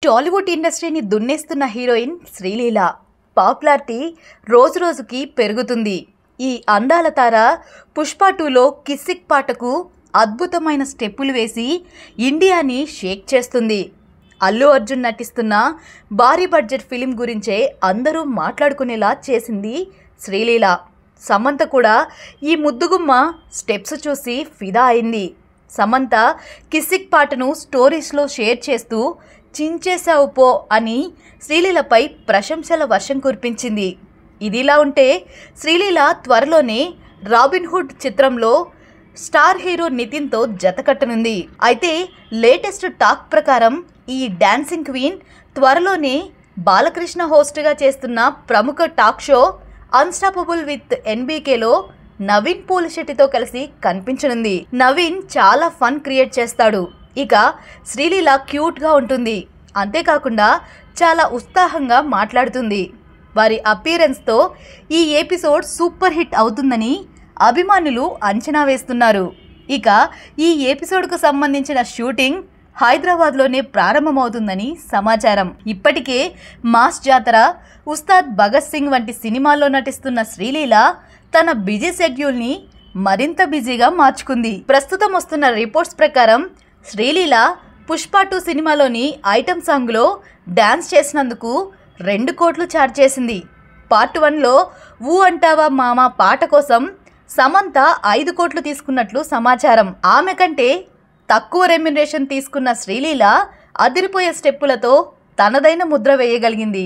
టాలీవుడ్ ఇండస్ట్రీని దున్నేస్తున్న heroine Sreeleela popularity రోజురోజుకి పెరుగుతుంది. ఈ అందాల తార పుష్ప 2లో కిస్సిక్ పాటకు అద్భుతమైన స్టెప్పులు వేసి ఇండియాని షేక్ చేస్తుంది. అల్లు అర్జున్ నటిస్తున్న భారీ బడ్జెట్ ఫిలిం గురించే అందరూ మాట్లాడుకునేలా చేసింది శ్రీలీల. సమంత కూడా ఈ ముద్దుగుమ్మ స్టెప్స్ చూసి ఫిదా అయింది. సమంత కిస్సిక్ పాటను స్టోరీస్లో షేర్ చేస్తూ చించేశావు పో అని శ్రీలీలపై ప్రశంసల వర్షం కురిపించింది. ఇదిలా ఉంటే శ్రీలీల త్వరలోనే రాబిన్ హుడ్ చిత్రంలో స్టార్ హీరో నితిన్తో జతకట్టనుంది. అయితే లేటెస్ట్ టాక్ ప్రకారం ఈ డాన్సింగ్ క్వీన్ త్వరలోనే బాలకృష్ణ హోస్ట్గా చేస్తున్న ప్రముఖ టాక్ షో అన్స్టాపబుల్ విత్ ఎన్బీకేలో నవీన్ పోలిశెట్టితో కలిసి కనిపించనుంది. నవీన్ చాలా ఫన్ క్రియేట్ చేస్తాడు. ఇక శ్రీలీల క్యూట్గా ఉంటుంది. అంతేకాకుండా చాలా ఉత్సాహంగా మాట్లాడుతుంది. వారి అపీరెన్స్తో ఈ ఎపిసోడ్ సూపర్ హిట్ అవుతుందని అభిమానులు అంచనా వేస్తున్నారు. ఇక ఈ ఎపిసోడ్కు సంబంధించిన షూటింగ్ హైదరాబాద్లోనే ప్రారంభమవుతుందని సమాచారం. ఇప్పటికే మాస్ జాతర, ఉస్తాద్ భగత్ సింగ్ వంటి సినిమాల్లో నటిస్తున్న శ్రీలీల తన బిజీ షెడ్యూల్ని మరింత బిజీగా మార్చుకుంది. ప్రస్తుతం వస్తున్న రిపోర్ట్స్ ప్రకారం శ్రీలీల పుష్ప 2 సినిమాలోని ఐటమ్ సాంగ్లో డ్యాన్స్ చేసినందుకు 2 కోట్లు ఛార్జ్ చేసింది. పార్ట్ 1లో ఊ అంటావా మామ పాట కోసం సమంత 5 కోట్లు తీసుకున్నట్లు సమాచారం. ఆమె కంటే తక్కువ రెమ్యునరేషన్ తీసుకున్న శ్రీలీల అదిరిపోయే స్టెప్పులతో తనదైన ముద్ర వేయగలిగింది.